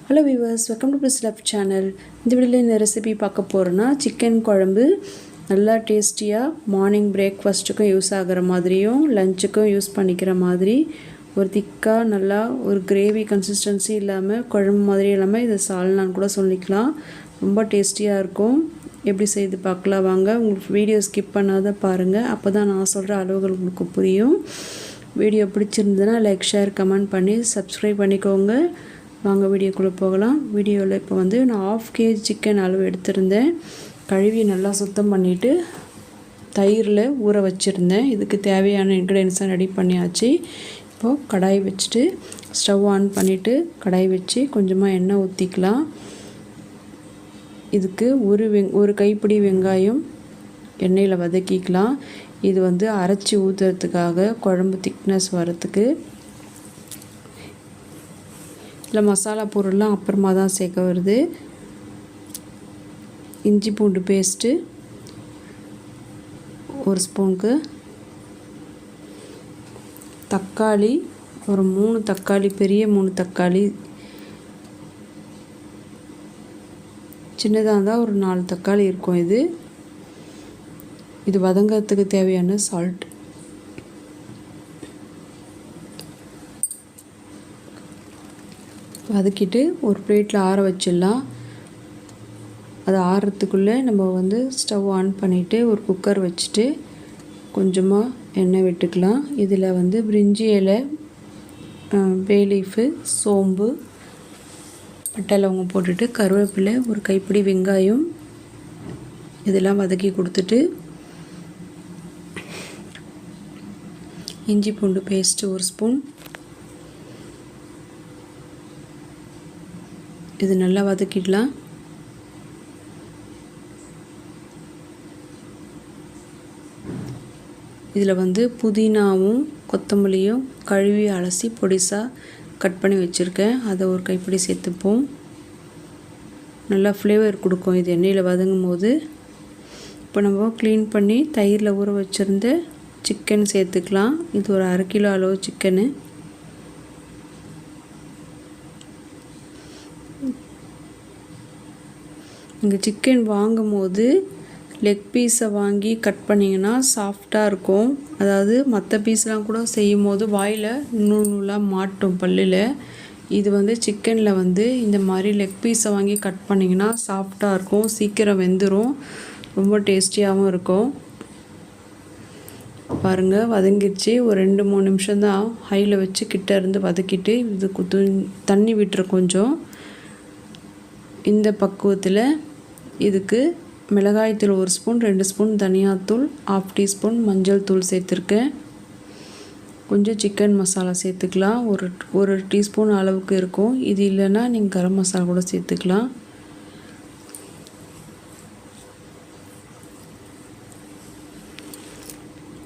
Hello viewers, welcome to Pris life channel. இந்த வீடியோவில் இந்த ரெசிபி பார்க்க போகிறோன்னா சிக்கன் குழம்பு நல்லா டேஸ்டியாக மார்னிங் பிரேக்ஃபாஸ்ட்டுக்கும் யூஸ் ஆகிற மாதிரியும் லஞ்சுக்கும் யூஸ் பண்ணிக்கிற மாதிரி ஒரு திக்காக நல்லா ஒரு கிரேவி கன்சிஸ்டன்சி இல்லாமல் குழம்பு மாதிரி இல்லாமல் இதை சால்னான்னு கூட சொல்லிக்கலாம். ரொம்ப டேஸ்டியாக இருக்கும். எப்படி செய்து பார்க்கலாம் வாங்க. உங்களுக்கு வீடியோ ஸ்கிப் பண்ணாத பாருங்கள், அப்போ தான் நான் சொல்கிற அளவுகள் உங்களுக்கு புரியும். வீடியோ பிடிச்சிருந்ததுன்னா லைக், ஷேர், கமெண்ட் பண்ணி சப்ஸ்கிரைப் பண்ணிக்கோங்க. வாங்க வீடியோக்குள்ளே போகலாம். வீடியோவில் இப்போ வந்து நான் 1/2 kg சிக்கன் அளவு எடுத்திருந்தேன். கழுவி நல்லா சுத்தம் பண்ணிவிட்டு தயிரில் ஊற வச்சுருந்தேன். இதுக்கு தேவையான இன்க்ரீடியன்ஸை ரெடி பண்ணியாச்சு. இப்போது கடாய் வச்சுட்டு ஸ்டவ் ஆன் பண்ணிவிட்டு கடாய் வச்சு கொஞ்சமாக எண்ணெய் ஊற்றிக்கலாம். இதுக்கு ஒரு கைப்பிடி வெங்காயம் எண்ணெயில் வதக்கிக்கலாம். இது வந்து அரைச்சி ஊற்றுறதுக்காக குழம்பு திக்னஸ் வரத்துக்கு. இல்லை மசாலா பொருள்லாம் அப்புறமா தான் சேர்க்க வருது. இஞ்சி பூண்டு பேஸ்ட்டு 1 ஸ்பூனுக்கு, தக்காளி ஒரு 3 தக்காளி, பெரிய 3 தக்காளி, சின்னதாக இருந்தால் ஒரு 4 தக்காளி இருக்கும். இது வதங்கிறதுக்கு தேவையான சால்ட். வதக்கிட்டு ஒரு பிளேட்டில் ஆற வச்சிடலாம். அது ஆறுறதுக்குள்ளே நம்ம வந்து ஸ்டவ் ஆன் பண்ணிவிட்டு ஒரு குக்கர் வச்சுட்டு கொஞ்சமாக எண்ணெய் விட்டுக்கலாம். இதில் வந்து பிரிஞ்சி இலை, பே லீஃபு, சோம்பு, பட்டை லவங்கம் போட்டுட்டு கருவேப்பிலை, ஒரு கைப்பிடி வெங்காயம் இதெல்லாம் வதக்கி கொடுத்துட்டு இஞ்சி பூண்டு பேஸ்ட்டு 1 ஸ்பூன், இது நல்லா வதக்கிடலாம். இதில் வந்து புதினாவும் கொத்தமல்லியும் கழுவி அலசி பொடிசாக கட் பண்ணி வச்சுருக்கேன். அதை ஒரு கைப்பிடி சேர்த்துப்போம். நல்லா ஃப்ளேவர் கொடுக்கும் இது எண்ணெயில் வதங்கும் போது. இப்போ நம்ம க்ளீன் பண்ணி தயிரில் ஊற வச்சுருந்த சிக்கன் சேர்த்துக்கலாம். இது ஒரு 1/2 கிலோ அளவு சிக்கனு. நீங்கள் சிக்கன் வாங்கும் போது லெக் பீஸை வாங்கி கட் பண்ணிங்கன்னா சாஃப்டாக இருக்கும். அதாவது மற்ற பீஸ்லாம் கூட செய்யும் போது வாயில் நூலாக மாட்டும் பல்லில். இது வந்து சிக்கனில் வந்து இந்த மாதிரி லெக் பீஸை வாங்கி கட் பண்ணிங்கன்னா சாஃப்டாக இருக்கும், சீக்கிரம் வெந்துடும், ரொம்ப டேஸ்டியாகவும் இருக்கும். பாருங்கள் வதங்கிடுச்சு. ஒரு 2-3 நிமிஷம் தான் ஹையில் வச்சு கிட்ட இருந்து வதக்கிட்டு இது தண்ணி விட்டுரு கொஞ்சம். இந்த பக்குவத்தில் இதுக்கு மிளகாய்த்தூள் 1 ஸ்பூன், 2 ஸ்பூன் தனியாத்தூள், 1/2 டீஸ்பூன் மஞ்சள் தூள் சேர்த்துருக்கேன். கொஞ்சம் சிக்கன் மசாலா சேர்த்துக்கலாம். ஒரு டீஸ்பூன் அளவுக்கு இருக்கும். இது இல்லைன்னா நீங்கள் கரம் மசாலா கூட சேர்த்துக்கலாம்.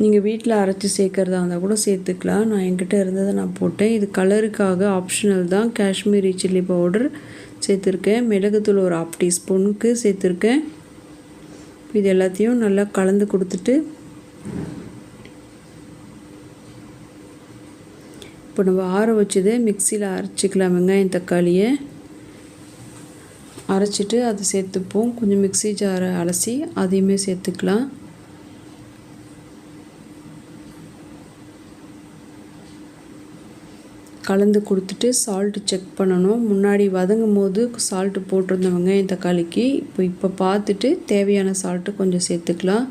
நீங்கள் வீட்டில் அரைச்சி சேர்க்குறதா இருந்தால் கூட சேர்த்துக்கலாம். நான் என்கிட்ட இருந்ததை நான் போட்டேன். இது கலருக்காக ஆப்ஷனல் தான். காஷ்மீரி சில்லி பவுடர் சேர்த்துருக்கேன். மிளகுத்தூள் ஒரு 1/2 டீஸ்பூனுக்கு சேர்த்துருக்கேன். இது எல்லாத்தையும் நல்லா கலந்து கொடுத்துட்டு இப்போ நம்ம ஆற வச்சதை மிக்சியில் அரைச்சிக்கலாம். வெங்காயம் தக்காளியை அரைச்சிட்டு அதை சேர்த்துப்போம். கொஞ்சம் மிக்சி ஜாரை அலசி அதையுமே சேர்த்துக்கலாம். கலந்து கொடுத்துட்டு சால்ட்டு செக் பண்ணணும். முன்னாடி வதங்கும் போது சால்ட்டு போட்டிருந்த வெங்காயம் தக்காளிக்கு இப்போ பார்த்துட்டு தேவையான சால்ட்டு கொஞ்சம் சேர்த்துக்கலாம்.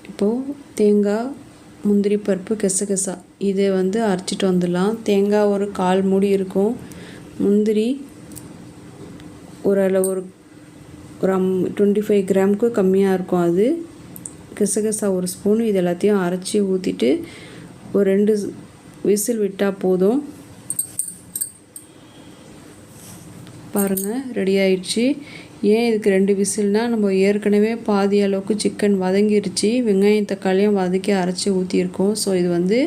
இப்போது தேங்காய், முந்திரி பருப்பு, கெசகெசா இதை வந்து அரைச்சிட்டு வந்துடலாம். தேங்காய் ஒரு 1/4 மூடி இருக்கும். முந்திரி ஒரு 25 கிராமுக்கு கம்மியாக இருக்கும். அது கெசகெசா 1 ஸ்பூன். இது எல்லாத்தையும் அரைச்சி ஊற்றிட்டு ஒரு 2 விசில் விட்டால் போதும். பாருங்கள் ரெடி ஆயிடுச்சு. ஏன் இதுக்கு 2 விசில்னால் நம்ம ஏற்கனவே பாதி அளவுக்கு சிக்கன் வதங்கிருச்சு, வெங்காயம் தக்காளியும் வதக்கி அரைச்சி ஊற்றியிருக்கோம். ஸோ இது வந்து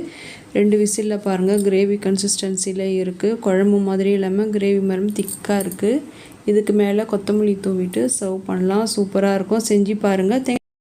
2 விசிலில் பாருங்கள் கிரேவி கன்சிஸ்டன்சியில் இருக்குது. குழம்பு மாதிரி இல்லாமல் கிரேவி மாதிரி திக்காக இருக்குது. இதுக்கு மேலே கொத்தமல்லி தூவிட்டு சர்வ் பண்ணலாம். சூப்பராக இருக்கும். செஞ்சு பாருங்கள்.